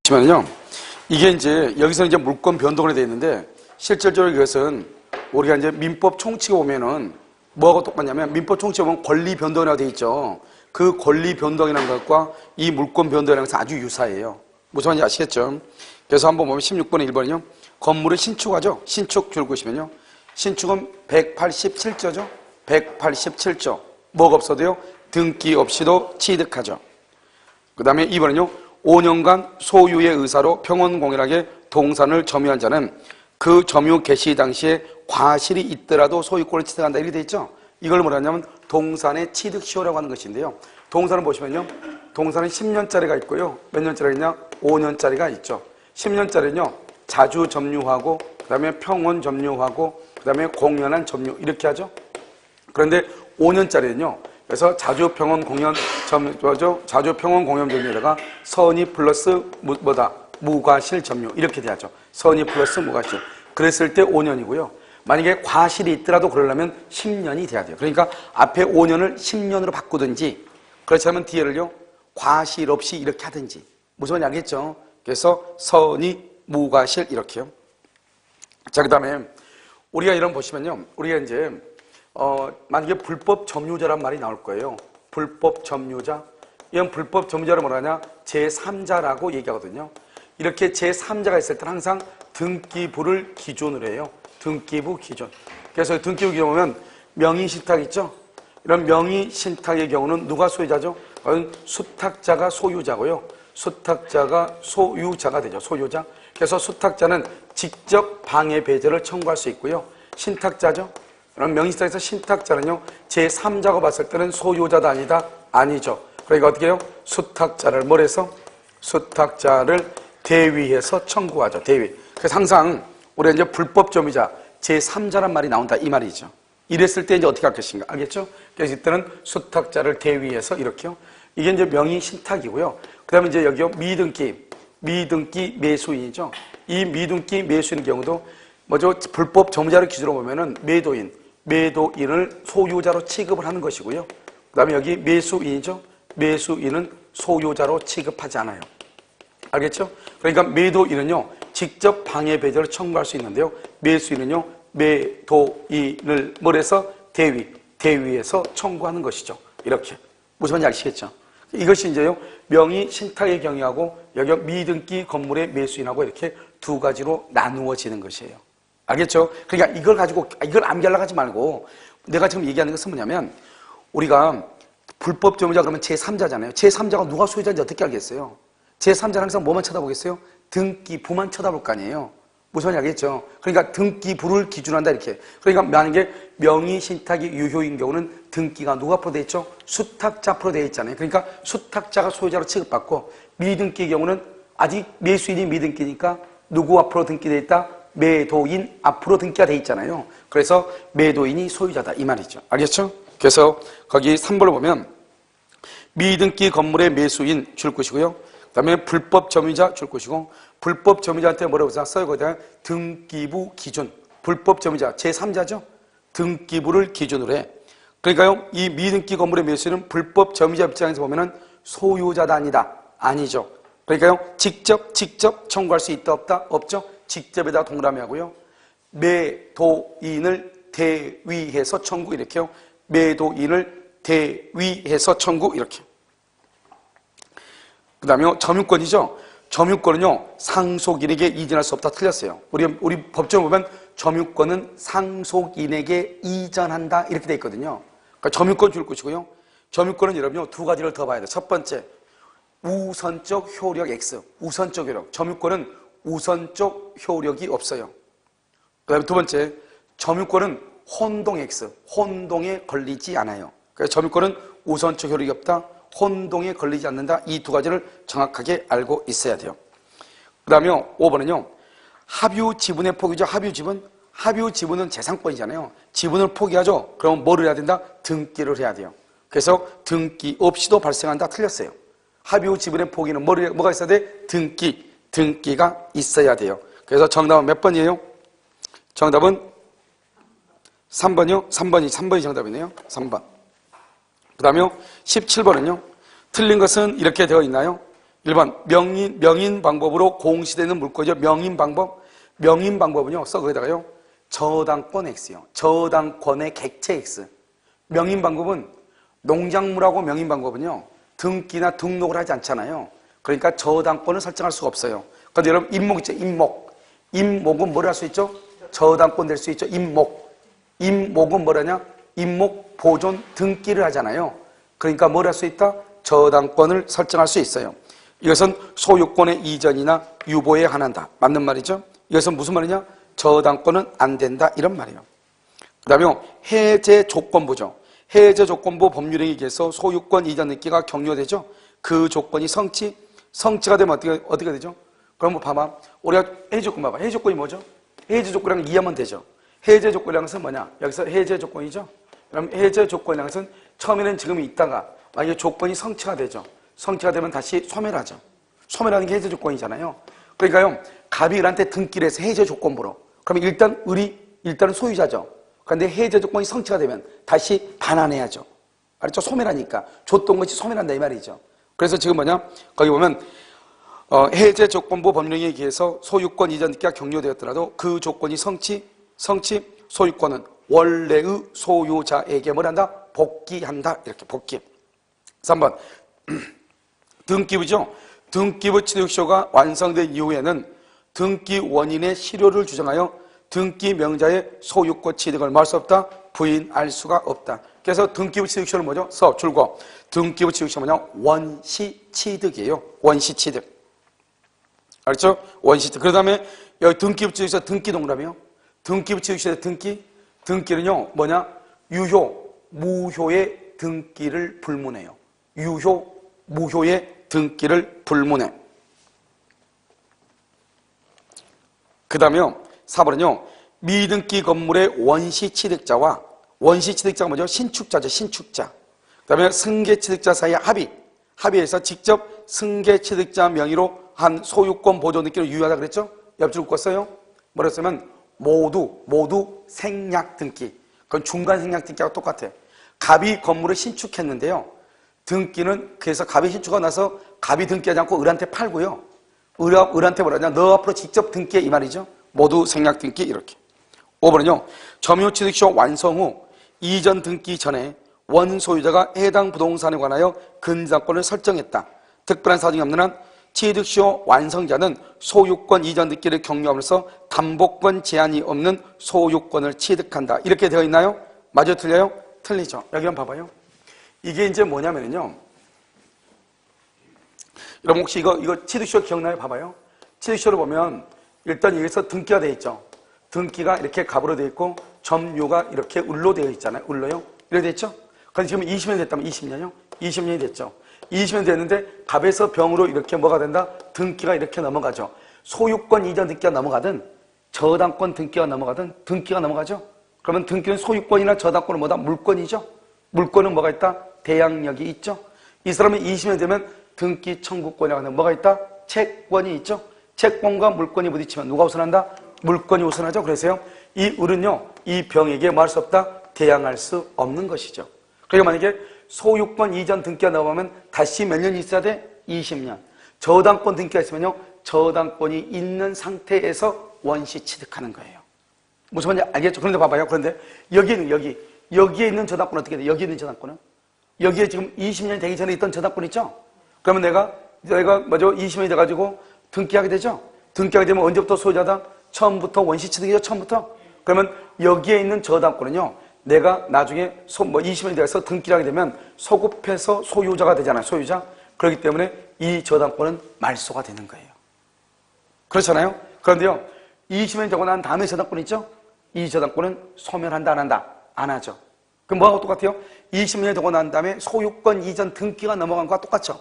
잠시만요. 이게 이제 여기서 이제 물권 변동으로 되어 있는데 실질적으로 이것은 우리가 이제 민법 총칙에 보면은 뭐하고 똑같냐면 민법 총칙에 보면 권리 변동이라고 되어 있죠. 그 권리 변동이라는 것과 이 물권 변동이라는 것은 아주 유사해요. 무슨 말인지 아시겠죠? 그래서 한번 보면 16번에 1번은요. 건물을 신축하죠. 신축 줄 것이면요. 신축은 187조죠. 187조. 뭐가 없어도요. 등기 없이도 취득하죠. 그 다음에 2번은요. 5년간 소유의 의사로 평원공연하게 동산을 점유한 자는 그 점유 개시 당시에 과실이 있더라도 소유권을 취득한다. 이렇게 돼 있죠. 이걸 뭐라냐면 동산의 취득시효라고 하는 것인데요. 동산을 보시면요. 동산은 10년짜리가 있고요. 몇 년짜리가 있냐? 5년짜리가 있죠. 10년짜리는요. 자주 점유하고 그 다음에 평원 점유하고 그 다음에 공연한 점유 이렇게 하죠. 그런데 5년짜리는요. 그래서 자주평원 공연 자주평원 공연 점유에다가 선의 플러스 뭐다? 무과실 점유 이렇게 돼야죠. 선의 플러스 무과실. 그랬을 때 5년이고요. 만약에 과실이 있더라도 그러려면 10년이 돼야 돼요. 그러니까 앞에 5년을 10년으로 바꾸든지 그렇지 않으면 뒤에를요. 과실 없이 이렇게 하든지 무슨 말인지 알겠죠? 그래서 선의 무과실 이렇게요. 자, 그 다음에 우리가 이런 보시면요. 우리가 이제 만약에 불법 점유자란 말이 나올 거예요. 불법 점유자. 이런 불법 점유자를 뭐라 하냐? 제3자라고 얘기하거든요. 이렇게 제3자가 있을 때는 항상 등기부를 기준으로 해요. 등기부 기준. 그래서 등기부 기준 보면 명의신탁 있죠? 이런 명의신탁의 경우는 누가 소유자죠? 수탁자가 소유자고요. 수탁자가 소유자가 되죠. 소유자. 그래서 수탁자는 직접 방해 배제를 청구할 수 있고요. 신탁자죠? 그럼 명의신탁에서 신탁자는요, 제3자가 봤을 때는 소유자다 아니다? 아니죠. 그러니까 어떻게 해요? 수탁자를 뭘 해서? 수탁자를 대위해서 청구하죠. 대위. 그래서 항상 우리가 이제 불법 점유자 제3자란 말이 나온다 이 말이죠. 이랬을 때 이제 어떻게 할 것인가? 알겠죠? 그래서 이때는 수탁자를 대위해서 이렇게요. 이게 이제 명의신탁이고요. 그 다음에 이제 여기요, 미등기 매수인이죠. 이 미등기 매수인 경우도 뭐죠? 불법 점유자를 기준으로 보면은 매도인을 소유자로 취급을 하는 것이고요. 그 다음에 여기 매수인이죠. 매수인은 소유자로 취급하지 않아요. 알겠죠? 그러니까 매도인은요, 직접 방해 배제를 청구할 수 있는데요. 매수인은요, 매도인을 뭘 해서 대위에서 청구하는 것이죠. 이렇게. 무슨 말인지 아시겠죠? 이것이 이제요, 명의 신탁의 경우하고 여기 미등기 건물의 매수인하고 이렇게 두 가지로 나누어지는 것이에요. 알겠죠? 그러니까 이걸 가지고, 이걸 암기하려고 하지 말고 내가 지금 얘기하는 것은 뭐냐면 우리가 불법 점유자 그러면 제3자잖아요. 제3자가 누가 소유자인지 어떻게 알겠어요? 제3자는 항상 뭐만 쳐다보겠어요? 등기부만 쳐다볼 거 아니에요. 무슨 말인지 알겠죠? 그러니까 등기부를 기준한다 이렇게. 그러니까 만약에 명의신탁이 유효인 경우는 등기가 누가 앞으로 되어 있죠? 수탁자 앞으로 되어 있잖아요. 그러니까 수탁자가 소유자로 취급받고 미등기의 경우는 아직 매수인이 미등기니까 누구 앞으로 등기되어 있다? 매도인 앞으로 등기가 되어 있잖아요. 그래서 매도인이 소유자다 이 말이죠. 알겠죠? 그래서 거기 3번을 보면 미등기 건물의 매수인 줄 것이고요. 그 다음에 불법 점유자 줄 것이고 불법 점유자한테 뭐라고 써요? 거기다 등기부 기준. 불법 점유자 제3자죠? 등기부를 기준으로 해. 그러니까요, 이 미등기 건물의 매수인은 불법 점유자 입장에서 보면은 소유자다 아니다? 아니죠. 그러니까요, 직접 청구할 수 있다 없다? 없죠? 직접에다 동그라미 하고요. 매도인을 대위해서 청구 이렇게요. 매도인을 대위해서 청구 이렇게. 그 다음에 점유권이죠. 점유권은요, 상속인에게 이전할 수 없다 틀렸어요. 우리 법정에 보면 점유권은 상속인에게 이전한다 이렇게 돼 있거든요. 그러니까 점유권 줄 것이고요. 점유권은 여러분요, 두 가지를 더 봐야 돼요. 첫 번째, 우선적 효력 X. 우선적 효력. 점유권은 우선적 효력이 없어요. 그 다음에 두 번째, 점유권은 혼동 X. 혼동에 걸리지 않아요. 그래서 점유권은 우선적 효력이 없다. 혼동에 걸리지 않는다. 이 두 가지를 정확하게 알고 있어야 돼요. 그 다음에 5번은요. 합유 지분의 포기죠. 합유 지분은 재산권이잖아요. 지분을 포기하죠. 그럼 뭐를 해야 된다? 등기를 해야 돼요. 그래서 등기 없이도 발생한다. 틀렸어요. 합유 지분의 포기는 뭐가 있어야 돼? 등기가 있어야 돼요. 그래서 정답은 몇 번이에요? 정답은 3번이요? 3번이 정답이네요. 3번. 그 다음에 17번은요. 틀린 것은 이렇게 되어 있나요? 1번 명인 방법으로 공시되는 물건이죠. 명인 방법은요. 거기다가요. 저당권 X요. 저당권의 객체 X. 명인 방법은 농작물하고 명인 방법은요. 등기나 등록을 하지 않잖아요. 그러니까 저당권을 설정할 수가 없어요. 그런데 여러분 임목 있죠. 임목은 뭘 할 수 있죠? 저당권 될 수 있죠. 임목은 뭐라냐? 임목 보존 등기를 하잖아요. 그러니까 뭘 할 수 있다? 저당권을 설정할 수 있어요. 이것은 소유권의 이전이나 유보에 한한다. 맞는 말이죠. 이것은 무슨 말이냐? 저당권은 안 된다 이런 말이에요. 그 다음에 해제 조건부죠. 해제 조건부 법률행위에 의해서 소유권 이전 등기가 격려되죠. 그 조건이 성취가 되면 어떻게 되죠? 그럼 뭐 봐봐. 우리가 해제 조건 봐봐. 해제 조건이 뭐죠? 해제 조건이랑 이해하면 되죠. 해제 조건이라는 것은 뭐냐? 여기서 해제 조건이죠. 그럼 해제 조건이라는 것은 처음에는 지금 있다가 만약에 조건이 성취가 되죠. 성취가 되면 다시 소멸하죠. 소멸하는 게 해제 조건이잖아요. 그러니까요. 갑이 을한테 등기를 해서 해제 조건부로. 그러면 일단은 소유자죠. 그런데 해제 조건이 성취가 되면 다시 반환해야죠. 알았죠? 소멸하니까. 줬던 것이 소멸한다 이 말이죠. 그래서 지금 뭐냐? 거기 보면 해제 조건부 법령에 의해서 소유권 이전 등기가 격려되었더라도 그 조건이 성취 소유권은 원래의 소유자에게 뭘 한다? 복귀한다. 이렇게 복귀. 3번 등기부죠. 등기부 취득쇼가 완성된 이후에는 등기 원인의 실효를 주장하여 등기 명자의 소유권 취득을 할 수 없다. 부인할 수가 없다. 그래서 등기부 취득쇼는 뭐죠? 줄거 등기부 취득쇼 뭐냐? 원시 취득이에요. 원시 취득. 알죠? 원시 취득. 그 다음에 여기 등기부 취득쇼 등기 동그라미요. 등기부 취득쇼의 등기는요 뭐냐? 유효, 무효의 등기를 불문해요. 유효, 무효의 등기를 불문해. 그 다음에요 4번은요 미등기 건물의 원시 취득자와 원시 취득자가 뭐죠? 신축자죠. 신축자. 그 다음에 승계 취득자 사이의 합의해서 직접 승계 취득자 명의로 한 소유권 보존 등기를 유효하다 그랬죠? 옆줄 긋었어요. 뭐라 했으면 모두 생략 등기. 그건 중간 생략 등기하고 똑같아. 갑이 건물을 신축했는데요. 등기는 그래서 갑이 신축하고 나서 갑이 등기하지 않고 을한테 팔고요. 을한테 뭐라냐? 너 앞으로 직접 등기해 이 말이죠. 모두 생략 등기 이렇게. 5번은요. 점유취득쇼 완성 후 이전 등기 전에 원소유자가 해당 부동산에 관하여 근저당권을 설정했다. 특별한 사정이 없는 한 취득쇼 완성자는 소유권 이전 등기를 격려함으로써 담보권 제한이 없는 소유권을 취득한다. 이렇게 되어 있나요? 맞아요? 틀려요? 틀리죠. 여기 한번 봐봐요. 이게 이제 뭐냐면요. 여러분 혹시 이거 취득쇼 기억나요? 봐봐요. 취득쇼를 보면 일단 여기서 등기가 되어 있죠. 등기가 이렇게 갑으로 되어 있고 점유가 이렇게 을로 되어 있잖아요. 을로요. 이렇게 되어 있죠. 그런데 지금 20년이 됐다면 20년이요? 20년이 됐죠. 20년 됐는데 갑에서 병으로 이렇게 뭐가 된다? 등기가 이렇게 넘어가죠. 소유권 이전 등기가 넘어가든 저당권 등기가 넘어가든 등기가 넘어가죠. 그러면 등기는 소유권이나 저당권은 뭐다? 물권이죠. 물권은 뭐가 있다? 대항력이 있죠. 이 사람이 20년 되면 등기 청구권이라고 하는 뭐가 있다? 채권이 있죠. 채권과 물권이 부딪히면 누가 우선한다? 물권이 우선하죠. 그래서요. 이 을은요. 이 병에게 뭐 할 수 없다? 대항할 수 없는 것이죠. 그러니까 만약에 소유권 이전 등기가 나오면 다시 몇 년이 있어야 돼? 20년. 저당권 등기가 있으면요. 저당권이 있는 상태에서 원시 취득하는 거예요. 무슨 말인지 알겠죠? 그런데 봐봐요. 그런데 여기에 있는 저당권은 어떻게 돼? 여기에 있는 저당권은? 여기에 지금 20년이 되기 전에 있던 저당권 있죠? 그러면 내가 20년이 돼가지고 등기하게 되죠? 등기하게 되면 언제부터 소유자다? 처음부터 원시 취득이죠? 처음부터? 그러면 여기에 있는 저당권은요, 내가 나중에 20년이 돼서 등기를 하게 되면 소급해서 소유자가 되잖아요. 소유자. 그렇기 때문에 이 저당권은 말소가 되는 거예요. 그렇잖아요? 그런데요, 20년이 되고 난 다음에 저당권 있죠? 이 저당권은 소멸한다, 안 한다? 안 하죠. 그럼 뭐하고 똑같아요? 20년이 되고 난 다음에 소유권 이전 등기가 넘어간 거와 똑같죠?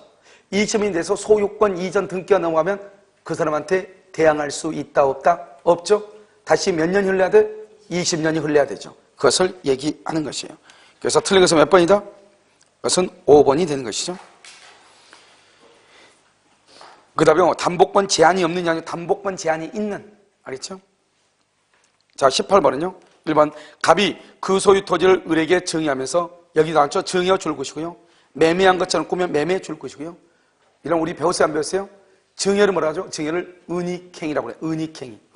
20년이 돼서 소유권 이전 등기가 넘어가면 그 사람한테 대항할 수 있다, 없다? 없죠? 다시 몇 년이 흘러야 돼? 20년이 흘러야 되죠. 그것을 얘기하는 것이에요. 그래서 틀린 것은 몇 번이다? 그것은 5번이 되는 것이죠. 그 다음에 담보권 제한이 없느냐, 담보권 제한이 있는. 알겠죠? 자, 18번은요. 1번 갑이 그 소유 토지를 을에게 증여하면서, 여기 나왔죠? 증여 줄 것이고요. 매매한 것처럼 꾸면 매매 줄 것이고요. 이런 우리 배웠어요, 안 배웠어요? 증여를 뭐라 하죠? 증여를 은닉행위라고 그래요.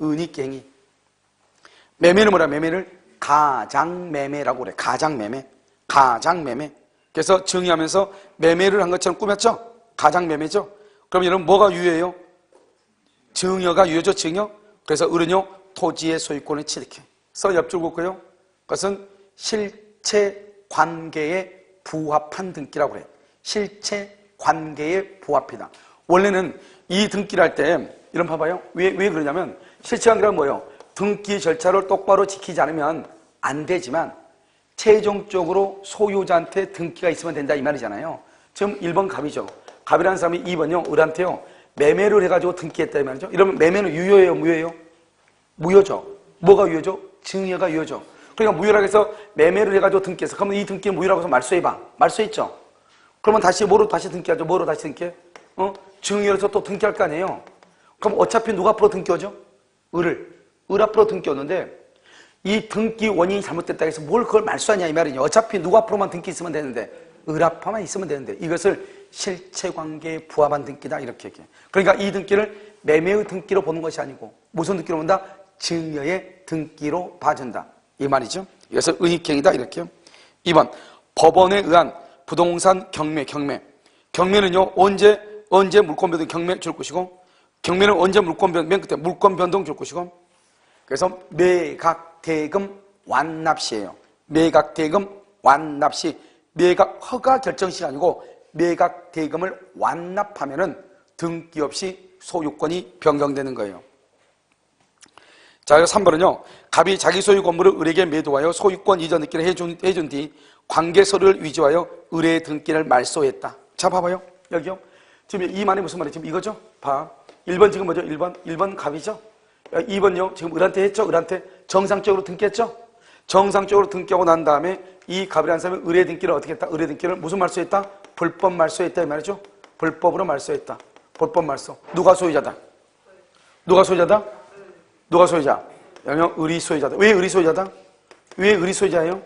은닉행위. 매매는 뭐라? 매매를 가장매매라고 그래요. 가장매매. 그래서 증여하면서 매매를 한 것처럼 꾸몄죠? 가장매매죠? 그럼 여러분 뭐가 유효해요? 증여가 유효죠, 증여? 그래서 을은요, 토지의 소유권을 취득해. 써 옆줄 긋고요. 그것은 실체 관계에 부합한 등기라고 그래요. 실체 관계에 부합이다. 원래는 이 등기를 할 때, 이런 봐봐요. 왜 그러냐면, 실체 관계란 뭐예요? 등기 절차를 똑바로 지키지 않으면 안 되지만, 최종적으로 소유자한테 등기가 있으면 된다, 이 말이잖아요. 지금 1번 갑이죠. 갑이라는 사람이 2번요, 을한테요, 매매를 해가지고 등기했다, 이 말이죠. 이러면 매매는 유효예요, 무효예요? 무효죠. 뭐가 유효죠? 증여가 유효죠. 그러니까 무효라고 해서 매매를 해가지고 등기했어. 그러면 이 등기 무효라고 해서 말소해봐. 말소했죠? 그러면 다시 뭐로 다시 등기하죠? 뭐로 다시 등기해? 증여해서 또 등기할 거 아니에요? 그럼 어차피 누가 앞으로 등기하죠? 을 앞으로 등기였는데, 이 등기 원인이 잘못됐다 해서 뭘 그걸 말소하냐 이 말이냐. 어차피 누가 앞으로만 등기 있으면 되는데, 을 앞만 있으면 되는데, 이것을 실체관계에 부합한 등기다 이렇게 얘기해. 그러니까 이 등기를 매매의 등기로 보는 것이 아니고 무슨 등기로 본다? 증여의 등기로 봐준다 이 말이죠. 이것을 은닉행위다 이렇게요. 2번 법원에 의한 부동산 경매는요 언제 물권 변동 경매 줄 것이고, 경매는 언제 물권 변동, 맨 끝에 물권 변동 줄 것이고, 그래서 매각 대금 완납시예요. 매각 대금 완납시, 매각 허가 결정시가 아니고 매각 대금을 완납하면은 등기 없이 소유권이 변경되는 거예요. 자, 3번은요. 갑이 자기 소유 건물을 을에게 매도하여 소유권 이전 등기를 해준 뒤 관계 서류를 위조하여 을의 등기를 말소했다. 자, 봐봐요. 여기요. 지금 이 말이 무슨 말이에요? 지금 이거죠? 봐. 1번 지금 뭐죠? 1번 갑이죠? 2번요. 지금 을한테 했죠? 을한테 정상적으로 등기했죠? 정상적으로 등기하고 난 다음에 이 갑이라는 사람이 을의 등기를 어떻게 했다? 을의 등기를 무슨 말소했다? 불법 말소했다 이 말이죠? 불법으로 말소했다. 불법 말소. 누가 소유자다? 누가 소유자다? 누가 소유자? 영영 을이 소유자다. 왜 을이 소유자다? 왜 을이 소유자예요?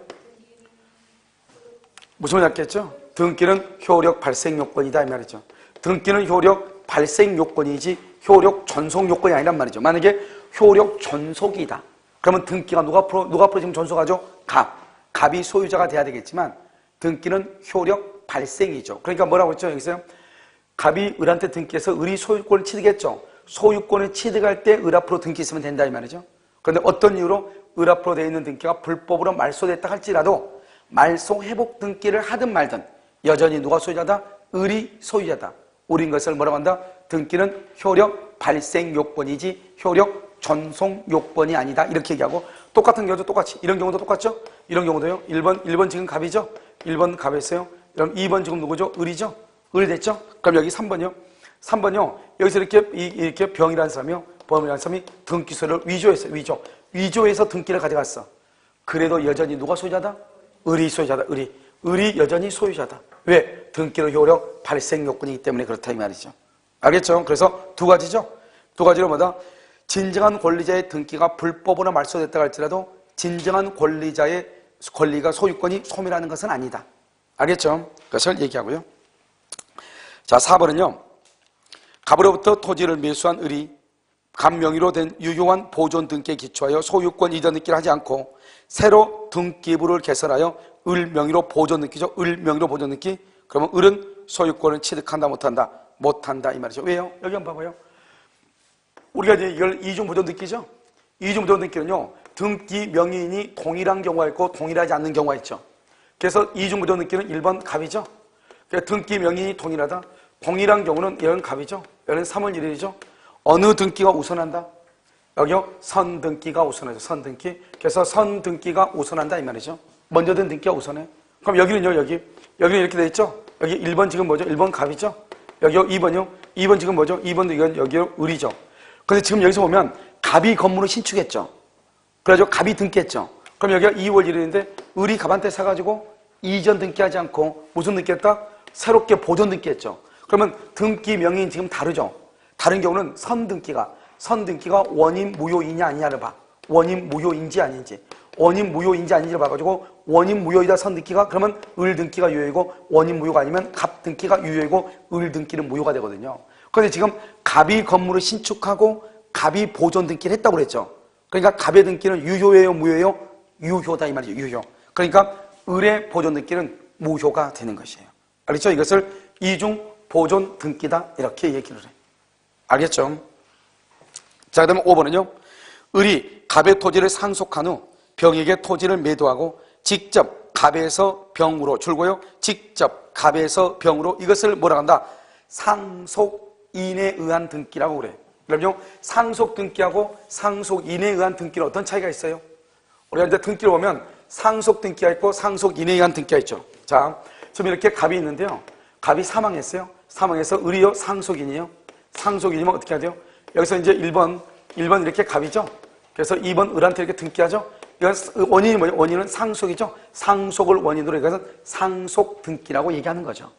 무슨 말 했겠죠? 등기는 효력 발생 요건이다 이 말이죠. 등기는 효력 발생 요건이지 효력 전속 요건이 아니란 말이죠. 만약에 효력 전속이다. 그러면 등기가 누가 앞으로 지금 전속하죠? 갑이 소유자가 돼야 되겠지만 등기는 효력 발생이죠. 그러니까 뭐라고 했죠? 여기서요? 갑이 을한테 등기해서 을이 소유권을 취득했죠. 소유권을 취득할 때 을 앞으로 등기 있으면 된다 이 말이죠. 그런데 어떤 이유로 을 앞으로 되어 있는 등기가 불법으로 말소됐다 할지라도 말소 회복 등기를 하든 말든 여전히 누가 소유자다? 을이 소유자다. 우린 것을 뭐라고 한다? 등기는 효력 발생 요건이지 효력 전송 요건이 아니다. 이렇게 얘기하고, 똑같은 경우도 똑같이, 이런 경우도 똑같죠? 이런 경우도요. 1번 지금 갑이죠? 1번 갑이었어요. 그럼 2번 지금 누구죠? 을이죠? 을이 됐죠? 그럼 여기 3번이요. 3번요. 여기서 이렇게 병이라는 사람이요. 범이라는 사람이 등기소를 위조했어요. 위조해서 등기를 가져갔어. 그래도 여전히 누가 소유자다? 을이 소유자다. 을이 여전히 소유자다. 왜? 등기로 효력 발생 요건이기 때문에 그렇다 이 말이죠. 알겠죠? 그래서 두 가지죠? 두 가지로 뭐다? 진정한 권리자의 등기가 불법으로 말소됐다 할지라도 진정한 권리자의 권리가 소유권이 소멸하는 것은 아니다. 알겠죠? 그것을 얘기하고요. 자, 4번은요. 갑으로부터 토지를 매수한 을이 갑 명의로 된 유효한 보존 등기에 기초하여 소유권 이전 등기를 하지 않고 새로 등기부를 개설하여 을 명의로 보존 등기죠. 을 명의로 보존 등기. 그러면 을은 소유권을 취득한다 못한다? 못한다 이 말이죠. 왜요? 여기 한번 봐봐요. 우리가 이제 이걸 이중 보존 등기죠. 이중 보존 등기는요. 등기 명의인이 동일한 경우가 있고 동일하지 않는 경우가 있죠. 그래서 이중 보존 등기는 1번 갑이죠. 그러니까 등기 명의인이 동일하다. 동일한 경우는 얘는 갑이죠. 얘는 3월 1일이죠. 어느 등기가 우선한다? 여기요. 선등기가 우선하죠. 선등기. 그래서 선등기가 우선한다 이 말이죠. 먼저 된 등기가 우선해. 그럼 여기는요. 여기는 이렇게 돼 있죠. 여기 1번 지금 뭐죠? 1번 갑이죠. 여기요. 2번요. 2번 지금 뭐죠? 2번도 이건 여기요. 을이죠. 근데 지금 여기서 보면 갑이 건물을 신축했죠. 그래가지고 갑이 등기했죠. 그럼 여기가 2월 1일인데 을이 갑한테 사가지고 이전 등기하지 않고 무슨 등기했다? 새롭게 보존 등기했죠. 그러면 등기 명의인 지금 다르죠. 다른 경우는 선등기가 선등기가 원인 무효이냐 아니냐를 봐. 원인 무효인지 아닌지. 원인 무효인지 아닌지를 봐가지고 원인 무효이다 선등기가 그러면 을등기가 유효이고 원인 무효가 아니면 갑등기가 유효이고 을등기는 무효가 되거든요. 그런데 지금 갑이 건물을 신축하고 갑이 보존 등기를 했다고 그랬죠. 그러니까 갑의 등기는 유효예요 무효예요? 유효다 이 말이죠. 유효. 그러니까 을의 보존 등기는 무효가 되는 것이에요. 알겠죠? 이것을 이중 보존 등기다 이렇게 얘기를 해. 알겠죠? 자, 그 다음에 5번은요. 을이 갑의 토지를 상속한 후 병에게 토지를 매도하고 직접 갑에서 병으로 줄고요. 직접 갑에서 병으로 이것을 뭐라고 한다? 상속인에 의한 등기라고 그래. 그럼요. 상속 등기하고 상속인에 의한 등기는 어떤 차이가 있어요? 우리가 이제 등기를 보면 상속 등기가 있고 상속인에 의한 등기가 있죠. 자, 지금 이렇게 갑이 있는데요. 갑이 사망했어요. 사망해서 을이요 상속인이에요. 상속인이면 어떻게 해야 돼요? 여기서 이제 1번 이렇게 갑이죠. 그래서 2번 을한테 이렇게 등기하죠. 이건 원인이 뭐예요? 원인은 상속이죠. 상속을 원인으로 이것은 상속 등기라고 얘기하는 거죠.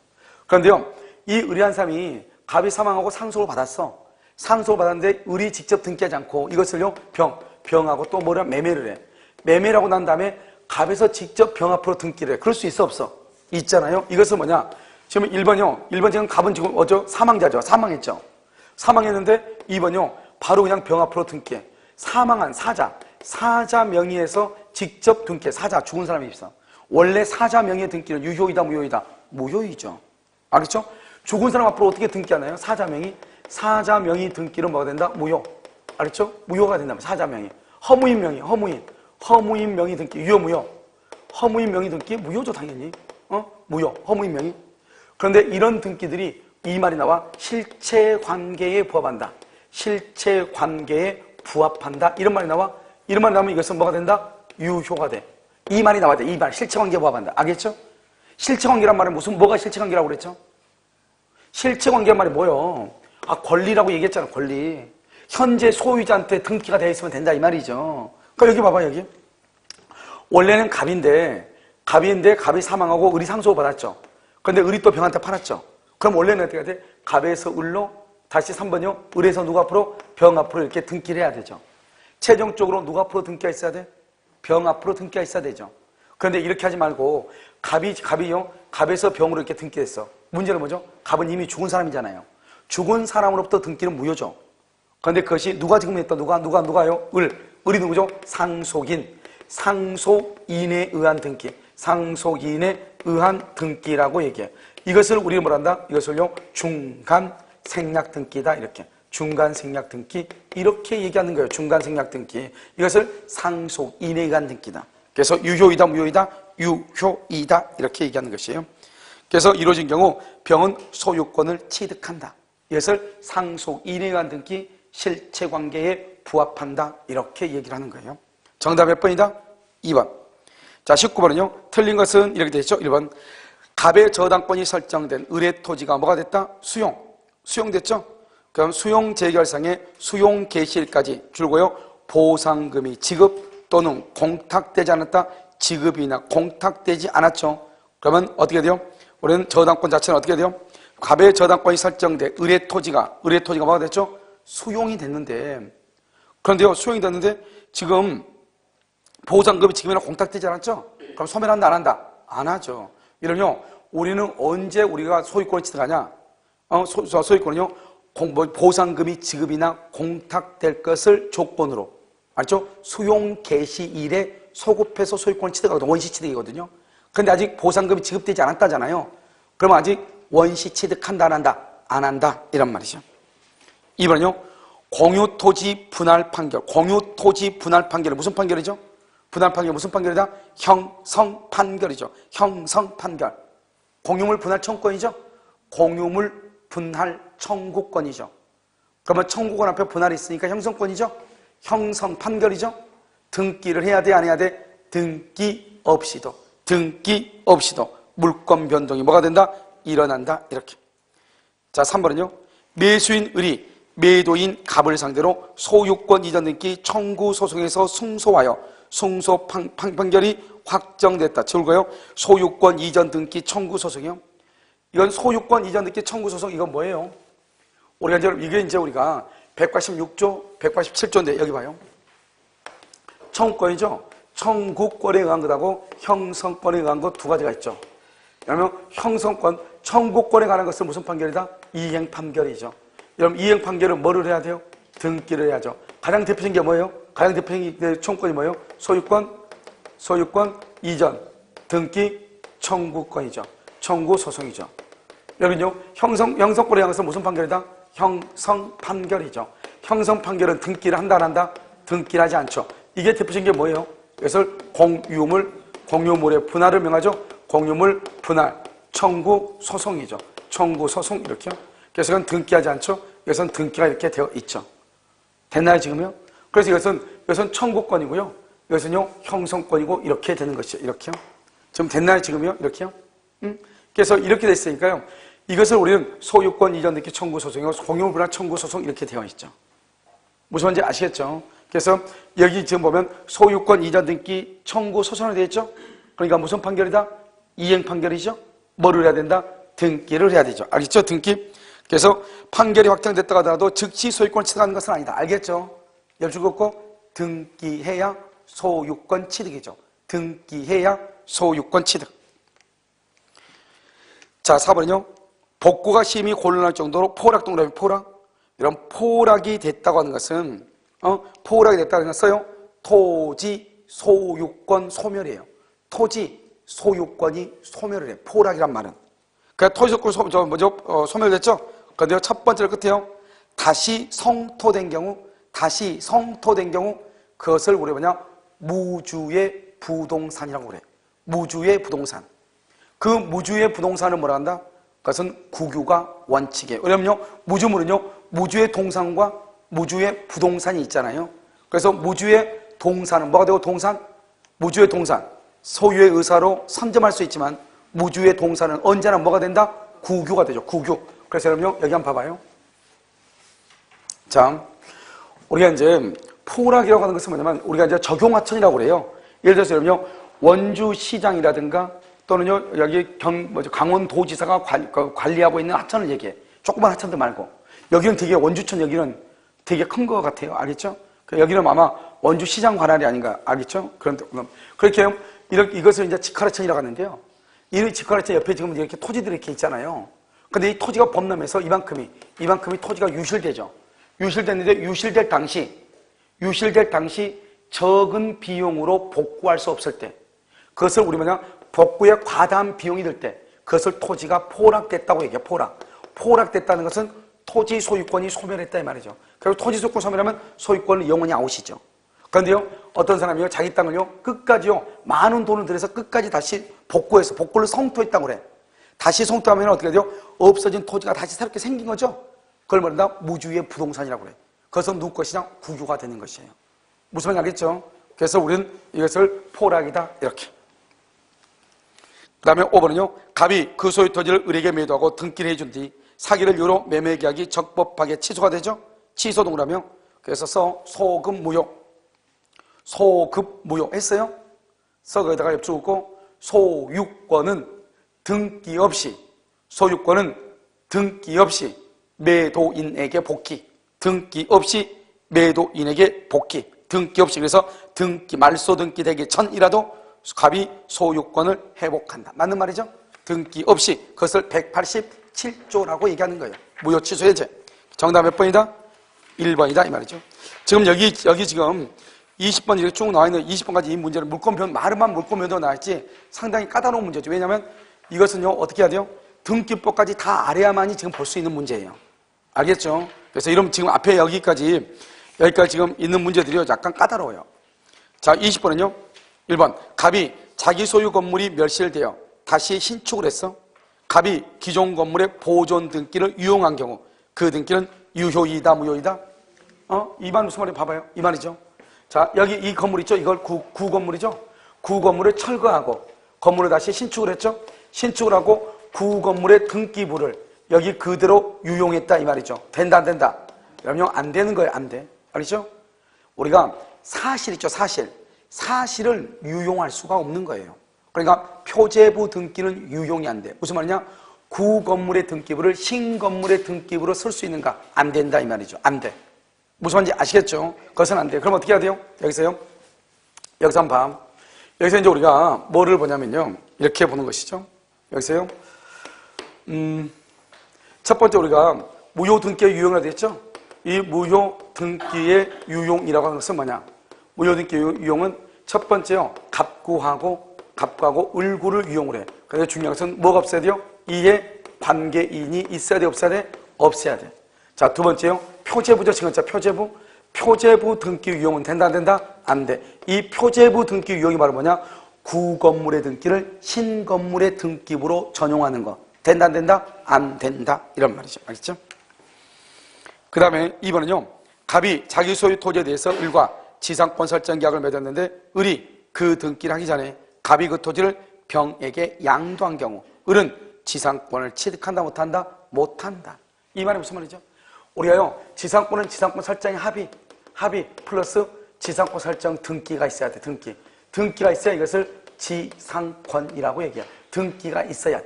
그런데요, 이 을이 한 사람이 갑이 사망하고 상속을 받았어. 상속을 받았는데 을이 직접 등기하지 않고 이것을요 병하고 또 뭐라 매매를 해. 매매라고 난 다음에 갑에서 직접 병 앞으로 등기를 해. 그럴 수 있어 없어? 있잖아요. 이것은 뭐냐? 지금 1번이요. 1번 지금 갑은 지금 사망자죠. 사망했죠. 사망했는데 2번이요. 바로 그냥 병 앞으로 등기해. 사망한 사자 명의에서 직접 등기해. 사자 죽은 사람이 있어. 원래 사자 명의의 등기는 유효이다 무효이다? 무효이죠. 알겠죠? 죽은 사람 앞으로 어떻게 등기하나요? 사자 명의 등기는 뭐가 된다? 무효. 알겠죠? 무효가 된다면 사자 명의. 허무인 명의 등기 유효 무효. 허무인 명의 등기 무효죠 당연히. 무효. 허무인 명의. 그런데 이런 등기들이 이 말이 나와 실체 관계에 부합한다. 실체 관계에 부합한다. 이런 말이 나와. 이런 말이 나오면 이것은 뭐가 된다? 유효가 돼. 이 말이 나와야 돼. 이 말. 실체 관계에 부합한다. 알겠죠? 실체 관계란 말은 뭐가 실체 관계라고 그랬죠? 실체 관계란 말이 뭐예요? 권리라고 얘기했잖아. 권리. 현재 소유자한테 등기가 되어 있으면 된다 이 말이죠. 그러니까 여기 봐봐 여기. 원래는 갑인데 갑이 사망하고 을이 상속을 받았죠. 그런데 을이 또 병한테 팔았죠. 그럼 원래는 어떻게 해야 돼? 갑에서 을로 다시 3번이요. 을에서 누가 앞으로? 병 앞으로 이렇게 등기를 해야 되죠. 최종적으로 누가 앞으로 등기가 있어야 돼? 병 앞으로 등기가 있어야 되죠. 그런데 이렇게 하지 말고 갑에서 병으로 이렇게 등기했어. 문제는 뭐죠? 갑은 이미 죽은 사람이잖아요. 죽은 사람으로부터 등기는 무효죠. 그런데 그것이 누가 지금 했다? 누가요? 을이 누구죠? 상속인에 의한 등기. 상속인에 의한 등기라고 얘기해. 이것을 우리가 뭐란다? 이것을요 중간 생략 등기다 이렇게. 중간 생략 등기 이렇게 얘기하는 거예요. 중간 생략 등기. 이것을 상속인에 의한 등기다. 그래서 유효이다 무효이다? 유효이다 이렇게 얘기하는 것이에요. 그래서 이루어진 경우 병은 소유권을 취득한다. 이것을 상속인에 의한 등기 실체관계에 부합한다 이렇게 얘기를 하는 거예요. 정답 몇 번이다? 2번. 자 19번은요. 틀린 것은 이렇게 되죠. 1번. 갑의 저당권이 설정된 을의 토지가 뭐가 됐다? 수용됐죠? 그럼 수용 재결상에 수용 개시일까지 줄고요. 보상금이 지급 또는 공탁되지 않았다. 지급이나 공탁되지 않았죠. 그러면 어떻게 돼요? 우리는 저당권 자체는 어떻게 돼요? 갑의 저당권이 설정돼 을의 토지가 뭐가 됐죠? 수용이 됐는데 그런데요 수용이 됐는데 지금 보상금이 지급이나 공탁되지 않았죠? 그럼 소멸한다 안 한다? 안 하죠. 이러면 우리는 언제 우리가 소유권을 취득하냐? 소유권은요 보상금이 지급이나 공탁될 것을 조건으로 알죠? 수용 개시일에 소급해서 소유권을 취득하거든요. 원시 취득이거든요. 그런데 아직 보상금이 지급되지 않았다잖아요. 그러면 아직 원시 취득한다 안 한다? 안 한다 이란 말이죠. 2번은요 공유토지 분할 판결. 공유토지 분할 판결은 무슨 판결이죠? 분할 판결 무슨 판결이다? 형성 판결이죠. 형성 판결. 공유물 분할 청구권이죠. 공유물 분할 청구권이죠. 그러면 청구권 앞에 분할이 있으니까 형성권이죠. 형성 판결이죠. 등기를 해야 돼 안 해야 돼? 등기 없이도 물권 변동이 뭐가 된다? 일어난다 이렇게. 자 3번은요 매수인 을이 매도인 갑을 상대로 소유권 이전 등기 청구 소송에서 승소하여 승소 판결이 확정됐다. 줄거요 소유권 이전 등기 청구 소송이요. 이건 소유권 이전 등기 청구 소송 이건 뭐예요? 우리가 이제 우리가 186조, 187조인데 여기 봐요. 청구권이죠. 청구권에 의한 것하고 형성권에 의한 것 두 가지가 있죠. 그러면 형성권, 청구권에 관한 것은 무슨 판결이다? 이행 판결이죠. 여러분 이행 판결은 뭐를 해야 돼요? 등기를 해야죠. 가장 대표적인 게 뭐예요? 가장 대표적인 청구권이 뭐예요? 소유권 이전, 등기, 청구권이죠. 청구 소송이죠. 여기는요, 형성권에 의한 것은 무슨 판결이다? 형성 판결이죠. 형성 판결은 등기를 한다 안 한다? 등기를 하지 않죠. 이게 대표적인 게 뭐예요? 이것을 공유물의 분할을 명하죠. 공유물 분할, 청구 소송이죠. 청구 소송 이렇게요. 그래서 이건 등기하지 않죠. 이것은 등기가 이렇게 되어 있죠. 됐나요 지금요? 그래서 이것은 청구권이고요. 이것은요 형성권이고 이렇게 되는 것이죠. 이렇게요. 지금 됐나요 지금요? 이렇게요. 그래서 이렇게 됐으니까요. 이것을 우리는 소유권 이전 등기 청구 소송이고 공유물 분할 청구 소송 이렇게 되어 있죠. 무슨 말인지 아시겠죠? 그래서 여기 지금 보면 소유권 이전 등기 청구 소송으로 되어 있죠. 그러니까 무슨 판결이다? 이행 판결이죠. 뭐를 해야 된다? 등기를 해야 되죠. 알겠죠? 등기. 그래서 판결이 확정됐다고 하더라도 즉시 소유권을 취득하는 것은 아니다. 알겠죠? 열줄 긋고 등기해야 소유권 취득이죠. 등기해야 소유권 취득. 자, 4번은요. 복구가 심히 곤란할 정도로 포락동그라미 포락. 이런 포락이 됐다고 하는 것은 포락이 됐다는 건 써요. 토지 소유권 소멸이에요. 토지 소유권이 소멸을 해요. 포락이란 말은. 그러니까 토지 소유권 소멸됐죠? 그런데요, 첫 번째로 끝에요. 다시 성토된 경우 그것을 우리 뭐냐? 무주의 부동산이라고 그래요. 무주의 부동산. 그 무주의 부동산을 뭐라 한다? 그것은 국유가 원칙이에요. 왜냐면요, 무주물은요, 무주의 동산과 무주의 부동산이 있잖아요. 그래서 무주의 동산은 뭐가 되고 동산? 무주의 동산. 소유의 의사로 선점할 수 있지만 무주의 동산은 언제나 뭐가 된다? 국유가 되죠. 국유. 그래서 여러분요, 여기 한번 봐봐요. 자, 우리가 이제 포락이라고 하는 것은 뭐냐면 우리가 이제 적용하천이라고 그래요. 예를 들어서 여러분요, 원주시장이라든가 또는요, 여기 강원도지사가 관리하고 있는 하천을 얘기해. 조그만 하천도 말고. 여기는 되게 원주천 여기는 되게 큰 것 같아요. 알겠죠? 여기는 아마 원주시장 관할이 아닌가. 알겠죠? 그렇게 이것을 이제 직하라천이라고 하는데요. 이 직하라천 옆에 지금 이렇게 토지들이 이렇게 있잖아요. 근데 이 토지가 범람해서 이만큼이 토지가 유실되죠. 유실됐는데 유실될 당시 적은 비용으로 복구할 수 없을 때 그것을 우리 뭐냐 복구에 과다한 비용이 들 때 그것을 토지가 포락됐다고 얘기해요. 포락됐다는 것은 토지 소유권이 소멸했다 이 말이죠. 그리고 토지 소유권 소멸하면 소유권은 영원히 아웃이죠. 그런데요, 어떤 사람이요, 자기 땅을요, 끝까지요, 많은 돈을 들여서 끝까지 다시 복구를 성토했다고 그래. 다시 성토하면 어떻게 돼요? 없어진 토지가 다시 새롭게 생긴 거죠. 그걸 말한다 무주의 부동산이라고 그래. 그것은 누구 것이냐? 국유가 되는 것이에요. 무슨 말인지 알겠죠? 그래서 우리는 이것을 포락이다 이렇게. 그 다음에 5번은요. 갑이 그 소유 토지를 을에게 매도하고 등기를 해준 뒤 사기를 이유로 매매 계약이 적법하게 취소가 되죠. 취소 동그라며. 그래서 소급 무효 했어요. 거기다가 엽주고 소유권은 등기 없이 매도인에게 복귀. 등기 없이 매도인에게 복귀. 등기 없이. 그래서 말소 등기 되기 전이라도 갑이 소유권을 회복한다. 맞는 말이죠? 등기 없이. 그것을 187조라고 얘기하는 거예요. 무효 취소 해제. 정답 몇 번이다? 1번이다 이 말이죠. 지금 여기 지금 20번 이렇게 쭉 나와 있는 20번까지 이 문제는 말만 물권 변도 나왔지 상당히 까다로운 문제죠. 왜냐하면 이것은요 어떻게 해야 돼요? 등기법까지 다 알아야만이 지금 볼 수 있는 문제예요. 알겠죠? 그래서 이런 지금 앞에 여기까지 지금 있는 문제들이 약간 까다로워요. 자, 20번은요. 1번. 갑이 자기 소유 건물이 멸실되어 다시 신축을 했어. 갑이 기존 건물의 보존 등기를 유용한 경우 그 등기는 유효이다 무효이다? 이 말 무슨 말이에요? 봐봐요. 이 말이죠. 자, 여기 이 건물 있죠? 이걸 구건물이죠? 구건물을 철거하고 건물을 다시 신축을 했죠? 신축을 하고 구건물의 등기부를 여기 그대로 유용했다 이 말이죠. 된다 안 된다? 그러면 안 되는 거예요. 안 돼. 알겠죠? 우리가 사실 있죠. 사실을 유용할 수가 없는 거예요. 그러니까 표제부 등기는 유용이 안 돼. 무슨 말이냐? 구건물의 등기부를 신건물의 등기부로 쓸 수 있는가? 안 된다 이 말이죠. 안 돼. 무슨 말인지 아시겠죠? 그것은 안 돼요. 그럼 어떻게 해야 돼요? 여기서요. 여기서 한번 봐. 여기서 이제 우리가 뭐를 보냐면요. 이렇게 보는 것이죠. 여기서요. 첫 번째 우리가 무효 등기의 유형이라고 되었죠? 이 무효 등기의 유용이라고 하는 것은 뭐냐? 무효 등기의 유용은 첫 번째요. 갑구하고 을구를 유용을 해. 그런데 중요한 것은 뭐가 없어야 돼요? 이에 관계인이 있어야 돼, 없어야 돼? 없어야 돼. 자, 두 번째요. 표제부죠, 지금자 표제부. 표제부 등기 유용은 된다, 안 된다? 안 돼. 이 표제부 등기 유용이 바로 뭐냐? 구건물의 등기를 신건물의 등기부로 전용하는 거. 된다, 안 된다? 안 된다. 이런 말이죠. 알겠죠? 그 다음에 2번은요. 갑이 자기 소유 토지에 대해서 을과 지상권 설정 계약을 맺었는데 을이 그 등기를 하기 전에 갑이 그 토지를 병에게 양도한 경우 을은 지상권을 취득한다, 못한다? 못한다. 이 말이 무슨 말이죠? 우리가요, 지상권은 지상권 설정의 합의 플러스 지상권 설정 등기가 있어야 돼, 등기가 있어야 이것을 지상권이라고 얘기해요. 등기가 있어야.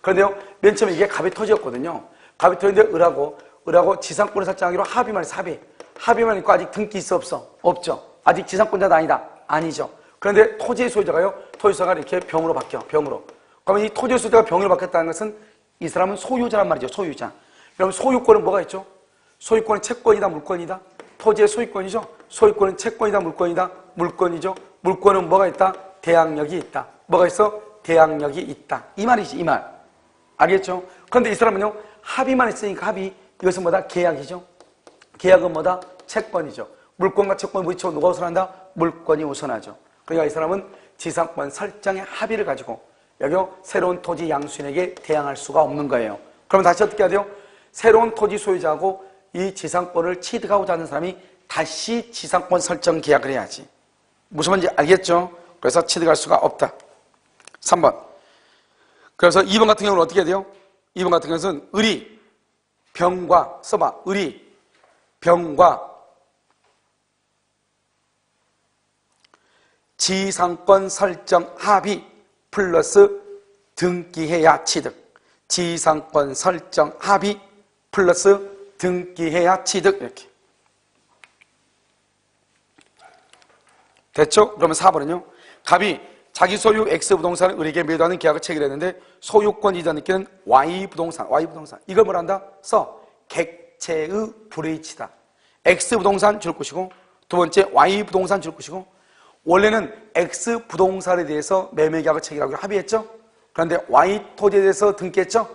그런데요, 맨 처음에 이게 갑의 토지였거든요. 갑의 토지인데 을하고 지상권을 설정하기로 합의만 했어, 합의만 있고 아직 등기 있어, 없어? 없죠. 아직 지상권자도 아니다? 아니죠. 그런데 토지의 소유자가요, 토지소유자가 이렇게 병으로 바뀌어, 병으로. 그러면 이 토지의 소유자가 병으로 바뀌었다는 것은 이 사람은 소유자란 말이죠, 소유자. 그럼 소유권은 뭐가 있죠? 소유권은 채권이다, 물권이다? 토지의 소유권이죠? 소유권은 채권이다, 물권이다? 물권이죠? 물권은 뭐가 있다? 대항력이 있다. 뭐가 있어? 대항력이 있다. 이 말이지, 이 말. 알겠죠? 그런데 이 사람은요, 합의만 있으니까 합의. 이것은 뭐다? 계약이죠? 계약은 뭐다? 채권이죠. 물권과 채권을 부딪혀 누가 우선한다? 물권이 우선하죠. 그러니까 이 사람은 지상권 설정의 합의를 가지고 여기요, 새로운 토지 양수인에게 대항할 수가 없는 거예요. 그러면 다시 어떻게 해야 돼요? 새로운 토지 소유자하고 이 지상권을 취득하고자 하는 사람이 다시 지상권 설정 계약을 해야지. 무슨 말인지 알겠죠? 그래서 취득할 수가 없다. 3번. 그래서 2번 같은 경우는 어떻게 해야 돼요? 2번 같은 경우는 을이 병과, 써봐. 을이 병과 지상권 설정 합의 플러스 등기해야 취득. 지상권 설정 합의 플러스 등기해야 취득. 이렇게. 됐죠? 그러면 4번은요. 갑이 자기 소유 X 부동산을 을에게 매도하는 계약을 체결했는데 소유권 이전 느끼는 Y 부동산. 이걸 뭐라 한다? 객체의 불이치다. X 부동산 줄 것이고 두 번째 Y 부동산 줄 것이고 원래는 X 부동산에 대해서 매매 계약을 체결하기로 합의했죠? 그런데 Y 토지에 대해서 등기했죠?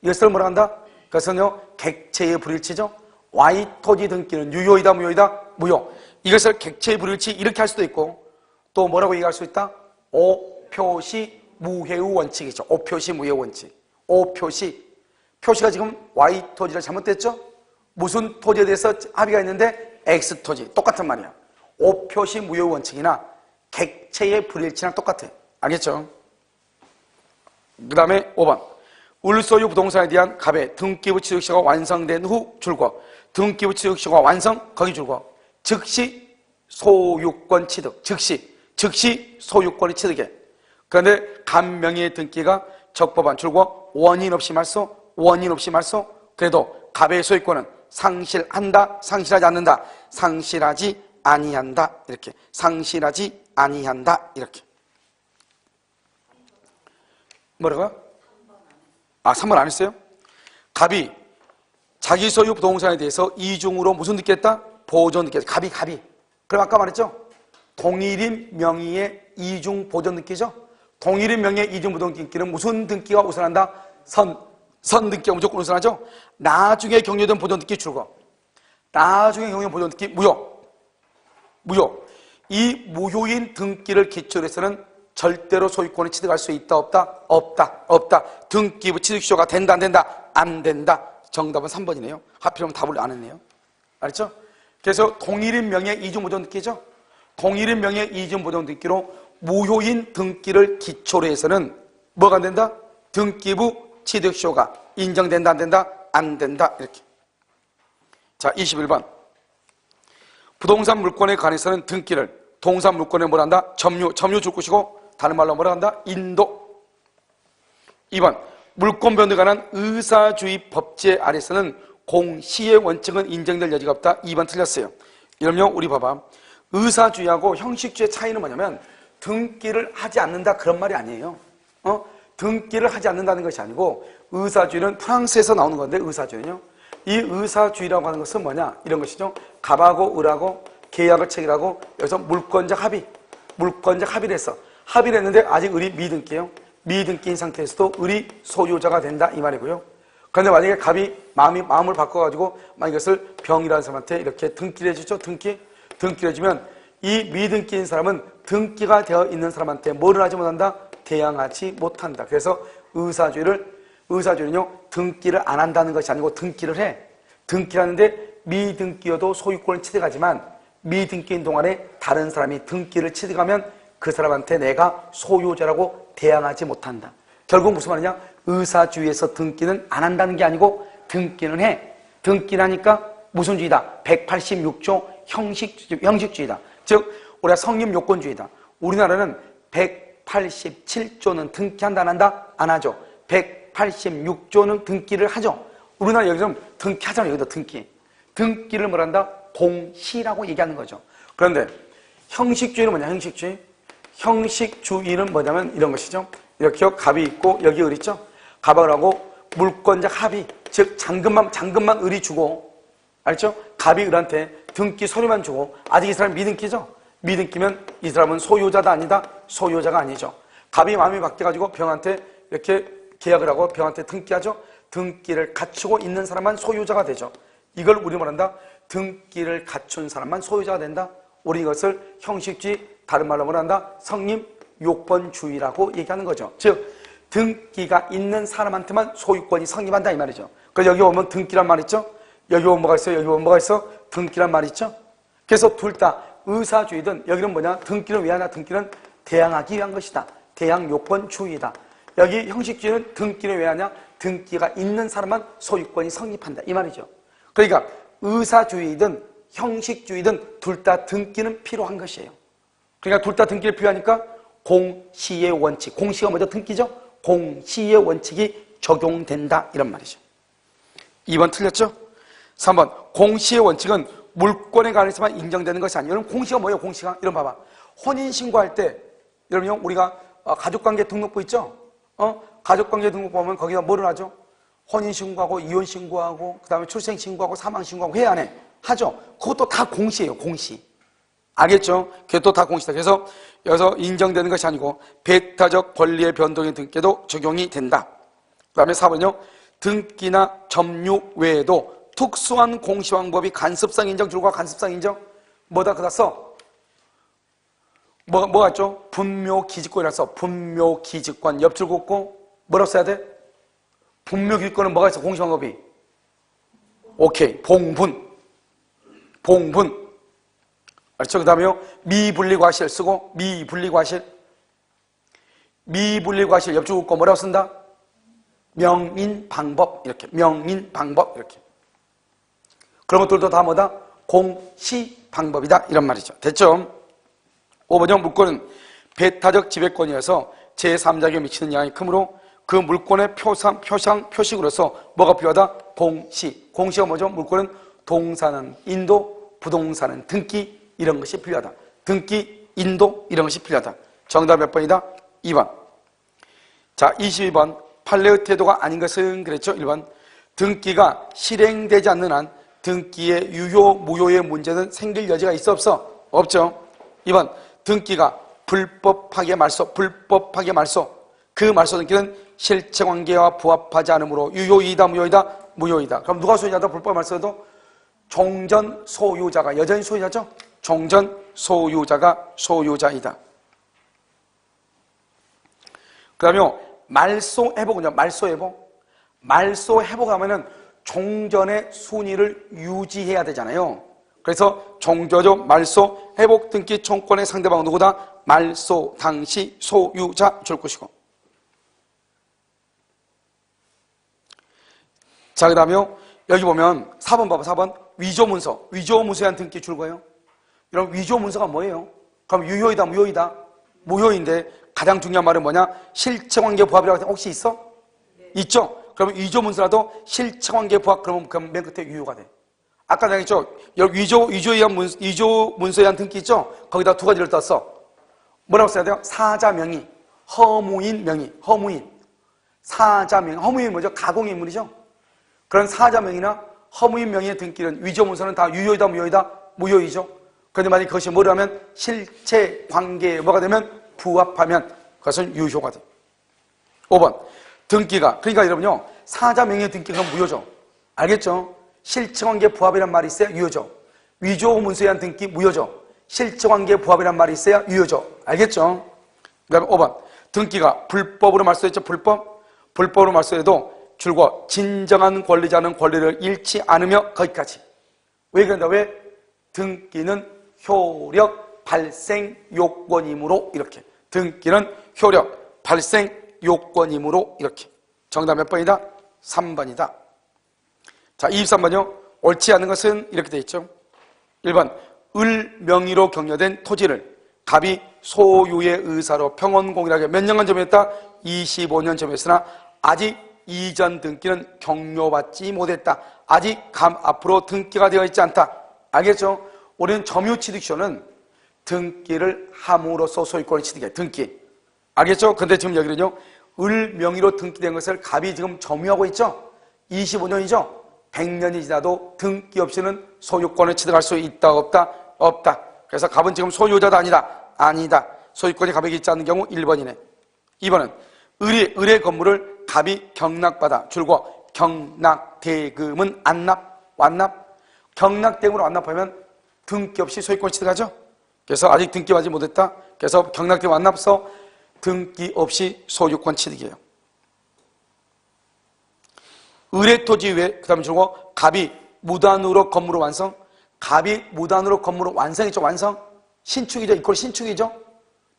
이것을 뭐라 한다? 그것은요, 객체의 불일치죠? Y 토지 등기는 유효이다, 무효이다? 무효. 이것을 객체의 불일치 이렇게 할 수도 있고 또 뭐라고 얘기할 수 있다? 오표시 무효의 원칙이죠. 오표시 무효의 원칙. 표시가 지금 Y 토지를 잘못됐죠? 무슨 토지에 대해서 합의가 있는데 X 토지. 똑같은 말이야. 오표시 무효의 원칙이나 객체의 불일치랑 똑같아. 알겠죠? 그 다음에 5번. 을소유 부동산에 대한 갑의 등기부 취득시가 완성된 후 줄거. 등기부 취득시가 완성, 거기 줄거. 즉시 소유권 취득. 즉시 소유권이 취득해. 그런데 갑명의의 등기가 적법한 줄거. 원인 없이 말소. 그래도 갑의 소유권은 상실한다, 상실하지 않는다. 상실하지 아니한다. 이렇게. 상실하지 아니한다. 이렇게. 뭐라고요? 3번 안 했어요? 갑이 자기 소유 부동산에 대해서 이중으로 무슨 느꼈다? 보존 느꼈다. 갑이. 그럼 아까 말했죠? 동일인 명의의 이중 보존 느끼죠? 동일인 명의의 이중 보존 등기는 무슨 등기가 우선한다? 선 등기가 무조건 우선하죠? 나중에 격려된 보존 등기 줄거. 나중에 격려된 보존 등기 무효. 이 무효인 등기를 기초로 해서는 절대로 소유권을 취득할 수 있다, 없다. 등기부 취득시효가 된다, 안 된다? 안 된다. 정답은 3번이네요. 하필이면 답을 안 했네요. 알았죠? 그래서 동일인 명의 이중보존 등기죠? 동일인 명의 이중보존 등기로 무효인 등기를 기초로 해서는 뭐가 안 된다? 등기부 취득시효가 인정된다, 안 된다? 안 된다. 이렇게. 자, 21번. 부동산 물권에 관해서는 등기를 동산 물권에 뭐라 한다? 점유 줄 것이고 다른 말로 뭐라 한다? 인도. 2번. 물권 변동에 관한 의사주의 법제 아래서는 공시의 원칙은 인정될 여지가 없다. 2번 틀렸어요. 이러면 우리 봐봐. 의사주의하고 형식주의의 차이는 뭐냐면 등기를 하지 않는다 그런 말이 아니에요. 등기를 하지 않는다는 것이 아니고 의사주의는 프랑스에서 나오는 건데 의사주의는요. 이 의사주의라고 하는 것은 뭐냐? 이런 것이죠. 갑하고 을하고 계약을 체결하고 여기서 물권적 합의를 했어. 합의를 했는데 아직 을이 미등기예요. 미등기인 상태에서도 을이 소유자가 된다 이 말이고요. 그런데 만약에 갑이 마음을 바꿔가지고 만약 이것을 병이라는 사람한테 이렇게 등기를 해주죠. 등기를 해주면 이 미등기인 사람은 등기가 되어 있는 사람한테 뭐를 하지 못한다? 대항하지 못한다. 그래서 의사주의는요 등기를 안 한다는 것이 아니고 등기를 해. 등기를 하는데 미등기여도 소유권을 취득하지만 미등기인 동안에 다른 사람이 등기를 취득하면 그 사람한테 내가 소유자라고 대항하지 못한다. 결국 무슨 말이냐? 의사주의에서 등기는 안 한다는 게 아니고 등기는 해. 등기를 하니까 무슨 주의다? 186조 형식주의다. 즉 우리가 성립요건주의다. 우리나라는 187조는 등기한다 안 한다? 안 하죠. 186조는 등기를 하죠. 우리나라 여기서 등기하잖아요. 여기다 등기를 뭐란다? 공시라고 얘기하는 거죠. 그런데 형식주의는 뭐냐? 형식주의는 뭐냐면 이런 것이죠. 이렇게 갑이 있고 여기 을 있죠. 갑을 하고 물권적 합의, 즉 잔금만 을이 주고, 알죠? 갑이 을한테 등기 서류만 주고 아직 이 사람이 미등기죠. 미등기면 이 사람은 소유자다 아니다? 소유자가 아니죠. 갑이 마음이 바뀌어가지고 병한테 이렇게 계약을 하고 병한테 등기하죠. 등기를 갖추고 있는 사람만 소유자가 되죠. 이걸 우리 말한다. 등기를 갖춘 사람만 소유자가 된다. 우리 이것을 형식주의, 다른 말로 뭐란다? 성립요건주의라고 얘기하는 거죠. 즉 등기가 있는 사람한테만 소유권이 성립한다 이 말이죠. 그래서 여기 오면 등기란 말 있죠. 여기 보면 뭐가 있어요? 여기 보면 뭐가 있어? 등기란 말 있죠. 그래서 둘 다 의사주의든 여기는 뭐냐? 등기는 왜 하냐? 등기는 대항하기 위한 것이다. 대항요건주의다. 여기 형식주의는 등기를 왜 하냐? 등기가 있는 사람만 소유권이 성립한다 이 말이죠. 그러니까 의사주의든 형식주의든 둘 다 등기는 필요한 것이에요. 그러니까 둘 다 등기를 필요하니까 공시의 원칙, 공시가 먼저 등기죠? 공시의 원칙이 적용된다 이런 말이죠. 2번 틀렸죠? 3번 공시의 원칙은 물권에 관해서만 인정되는 것이 아니에요. 여러분 공시가 뭐예요? 공시가? 이런 봐봐. 혼인신고할 때 여러분 우리가 가족관계 등록부 있죠? 가족관계 등록부 보면 거기다 뭐를 하죠? 혼인신고하고 이혼신고하고 그 다음에 출생신고하고 사망신고하고 해 안 해? 하죠. 그것도 다 공시예요. 공시. 알겠죠? 그것도 다 공시다. 그래서 여기서 인정되는 것이 아니고 배타적 권리의 변동의 등기에도 적용이 된다. 그 다음에 4번은요. 등기나 점유 외에도 특수한 공시 방법이 간섭상 인정, 줄과 간섭상 인정 뭐다 그다 써? 뭐가 있죠? 분묘기직권이라 써. 분묘기직권 옆줄 긋고 뭐라고 써야 돼? 분묘기직권은 뭐가 있어? 공시 방법이 오케이. 봉분 알죠? 그 다음에요 미분리과실 쓰고 미분리과실 옆줄 긋고 뭐라고 쓴다? 명인방법 이렇게 명인방법 이렇게 그런 것들도 다 뭐다? 공시방법이다 이런 말이죠. 됐죠? 5번형 물권은 배타적 지배권이어서 제3자에게 미치는 영향이 크므로 그 물권의 표식으로서 뭐가 필요하다? 공시가 뭐죠? 물권은 동사는 인도, 부동산은 등기 이런 것이 필요하다. 등기, 인도 이런 것이 필요하다. 정답 몇 번이다? 2번. 자, 22번 판례의 태도가 아닌 것은 그랬죠? 1번 등기가 실행되지 않는 한 등기의 유효, 무효의 문제는 생길 여지가 있어 없어? 없죠. 2번 등기가 불법하게 말소 그 말소 등기는 실체관계와 부합하지 않으므로 유효이다 무효이다? 무효이다. 그럼 누가 소유자다? 불법 말소도 종전 소유자가 여전히 소유자죠? 종전 소유자가 소유자이다. 그 다음에 말소 회복은요. 말소 회복하면은 종전의 순위를 유지해야 되잖아요. 그래서 종전적 말소 회복 등기 청권의 상대방은 누구다? 말소 당시 소유자 줄 것이고. 자, 그 다음에 여기 보면 4번 봐봐. 4번 위조문서에 한 등기 줄 거예요. 이런 위조문서가 뭐예요? 그럼 유효이다 무효이다? 무효인데 가장 중요한 말은 뭐냐? 실체관계 부합이라고 혹시 있어? 네. 있죠? 그러면 위조 문서라도 실체관계 부합, 그러면 맨 끝에 유효가 돼. 아까 내가 했죠? 여기 위조에 의한 위조 문서에 의한 등기 있죠? 거기다 두 가지를 떴어. 뭐라고 써야 돼요? 사자 명의, 허무인 명의, 허무인. 사자 명의, 허무인 뭐죠? 가공인물이죠? 그런 사자 명의나 허무인 명의의 등기는 위조 문서는 다 유효이다, 무효이다? 무효이죠. 그런데 만약 그것이 뭐라면 실체 관계에 뭐가 되면 부합하면 그것은 유효가 돼. 5번. 등기가, 그러니까 여러분요, 사자 명의의 등기가 무효죠. 알겠죠? 실체관계 부합이란 말이 있어야 유효죠. 위조 문서에 의한 등기 무효죠. 실체관계 부합이란 말이 있어야 유효죠. 알겠죠? 그 다음에 5번. 등기가 불법으로 말소했죠. 불법으로 말소해도 줄곧 진정한 권리자는 권리를 잃지 않으며 거기까지. 왜 그런다? 왜? 등기는 효력 발생 요건이므로 이렇게. 등기는 효력 발생 요건이므로 이렇게. 정답 몇 번이다? 3번이다. 자, 23번요. 옳지 않은 것은 이렇게 되어 있죠. 1번. 을 명의로 경려된 토지를 갑이 소유의 의사로 평원공일하게 몇 년간 점유했다? 25년 점유했으나 아직 이전 등기는 경료받지 못했다. 아직 감 앞으로 등기가 되어 있지 않다. 알겠죠? 우리는 점유취득시효는 등기를 함으로써 소유권을 취득해. 등기. 알겠죠? 근데 지금 여기는요. 을 명의로 등기된 것을 갑이 지금 점유하고 있죠? 25년이죠? 100년이 지나도 등기 없이는 소유권을 취득할 수 있다, 없다? 없다. 그래서 갑은 지금 소유자도 아니다. 아니다. 소유권이 갑에게 있지 않는 경우 1번이네. 2번은 을의 건물을 갑이 경락받아 줄곧 경락대금은 안납, 완납. 경락대금으로 완납하면 등기 없이 소유권 취득하죠. 그래서 아직 등기하지 못했다. 그래서 경락대금 완납서 등기 없이 소유권 취득이에요. 을의 토지 외에 그 다음에 줄곧 갑이 무단으로 건물을 완성. 갑이 무단으로 건물을 완성했죠. 완성. 신축이죠. 이꼴 신축이죠.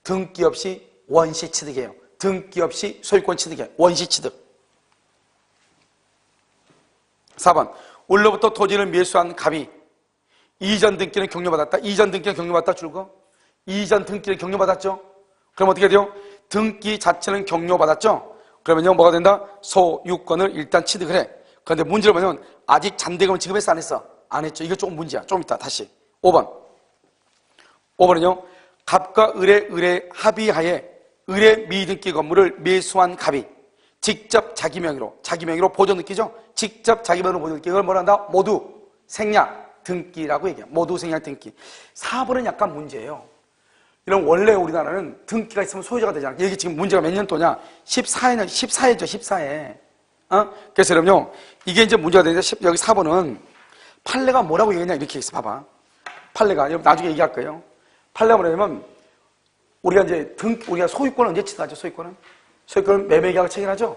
등기 없이 원시 취득이에요. 등기 없이 소유권 취득이에요. 원시 취득. 4번. 을로부터 토지를 매수한 갑이 이전 등기는 경료받았다. 이전 등기는 경료받았다. 줄거. 이전 등기를 경료받았죠. 그럼 어떻게 돼요? 등기 자체는 경료받았죠. 그러면요 뭐가 된다? 소유권을 일단 취득을 해. 그런데 문제를 보면 아직 잔대금을 지급했어, 안 했어? 안 했죠. 이거 조금 문제야. 좀 이따 다시. 5번은요 갑과 을의 합의하에 을의 미등기 건물을 매수한 갑이 직접 자기 명의로 보존 등기죠. 직접 자기 명의로 보존 등기. 이걸 뭐라 한다? 모두 생략 등기라고 얘기해요. 모두 생략 등기. 4번은 약간 문제예요. 이런 원래 우리나라는 등기가 있으면 소유자가 되잖아. 이게 지금 문제가 몇 년도냐? 14회죠, 14회. 그래서 여러분요, 이게 이제 문제가 되는데, 여기 4번은 판례가 뭐라고 얘기했냐? 이렇게 있어. 봐봐. 판례가, 여러분 나중에 얘기할 거예요. 판례가 뭐냐면, 우리가 소유권을 언제 취득하죠? 소유권은 매매계약을 체결하죠?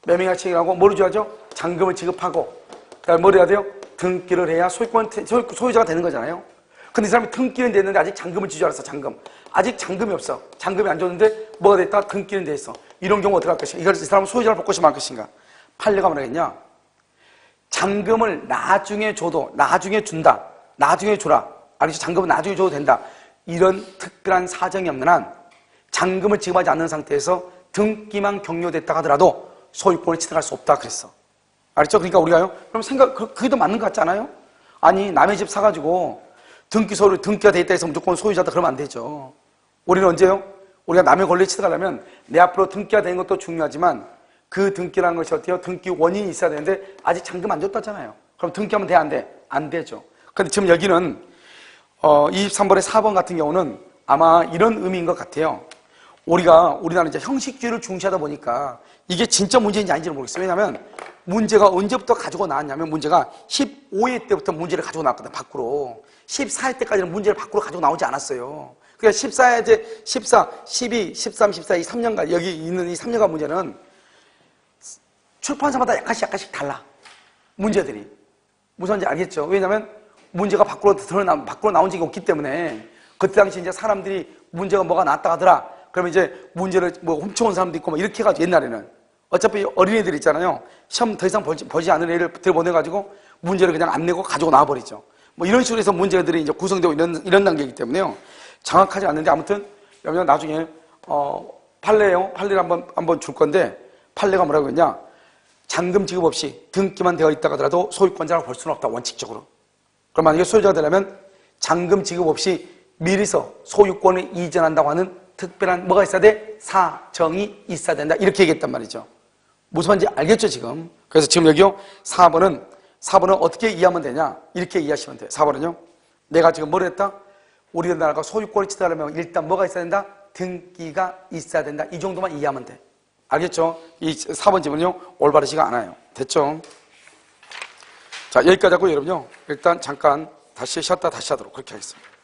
매매계약을 체결하고, 뭐를 줘야죠? 잔금을 지급하고, 그 다음에 뭘 해야 돼요? 등기를 해야 소유자가 되는 거잖아요. 근데 이 사람이 등기는 됐는데 아직 잔금을 지줄 알았어, 잔금. 아직 잔금이 없어. 잔금이 안 줬는데 뭐가 됐다? 등기는 돼 있어. 이런 경우 어떻게 할 것인가? 이걸 이 사람은 소유자를 볼 것인가 말 것인가? 판례가 뭐라겠냐? 잔금을 나중에 줘도, 나중에 준다. 나중에 줘라. 알겠지? 잔금은 나중에 줘도 된다. 이런 특별한 사정이 없는 한 잔금을 지급하지 않는 상태에서 등기만 경료됐다 하더라도 소유권을 취득할 수 없다 그랬어. 알겠죠? 그러니까 우리가요, 그럼 그게 더 맞는 것 같지 않아요? 아니, 남의 집 사가지고 등기가 돼 있다 해서 무조건 소유자다 그러면 안 되죠. 우리는 언제요? 우리가 남의 권리를 취득하려면 내 앞으로 등기가 되는 것도 중요하지만 그 등기라는 것이 어때요? 등기 원인이 있어야 되는데 아직 잔금 안 줬다잖아요. 그럼 등기하면 돼, 안 돼? 안 되죠. 근데 지금 여기는 23번의 4번 같은 경우는 아마 이런 의미인 것 같아요. 우리나라는 이제 형식주의를 중시하다 보니까 이게 진짜 문제인지 아닌지는 모르겠어요. 왜냐하면 문제가 언제부터 가지고 나왔냐면 문제가 15회 때부터 문제를 가지고 나왔거든, 밖으로. 14회 때까지는 문제를 밖으로 가지고 나오지 않았어요. 그러니까 14회, 14, 12, 13, 14, 이 3년간, 여기 있는 이 3년간 문제는 출판사마다 약간씩 달라. 문제들이. 무슨지 알겠죠? 왜냐면 문제가 밖으로 나온 적이 없기 때문에 그때 당시 이제 사람들이 문제가 뭐가 나왔다 하더라. 그러면 이제 문제를 뭐 훔쳐온 사람도 있고 막 이렇게 해가지고 옛날에는 어차피 어린애들 있잖아요. 시험 더 이상 보지 않은 애를 들여보내가지고 문제를 그냥 안 내고 가지고 나와버리죠. 뭐 이런 식으로 해서 문제들이 이제 구성되고 이런 단계이기 때문에요. 정확하지 않는데 아무튼 여러분 나중에 판례를 한번 줄 건데 판례가 뭐라고 했냐? 잔금 지급 없이 등기만 되어 있다고 하더라도 소유권자라고 볼 수는 없다, 원칙적으로. 그럼 만약에 소유자가 되려면 잔금 지급 없이 미리서 소유권을 이전한다고 하는 특별한 뭐가 있어야 돼? 사정이 있어야 된다, 이렇게 얘기했단 말이죠. 무슨 말인지 알겠죠, 지금? 그래서 지금 여기요, 4번은 어떻게 이해하면 되냐? 이렇게 이해하시면 돼요. 4번은요, 내가 지금 뭘 했다? 우리나라가 소유권을 취득하려면 일단 뭐가 있어야 된다? 등기가 있어야 된다. 이 정도만 이해하면 돼. 알겠죠? 이 4번 질문은요, 올바르지가 않아요. 됐죠? 자, 여기까지 하고 여러분요, 일단 잠깐 다시 쉬었다 다시 하도록 그렇게 하겠습니다.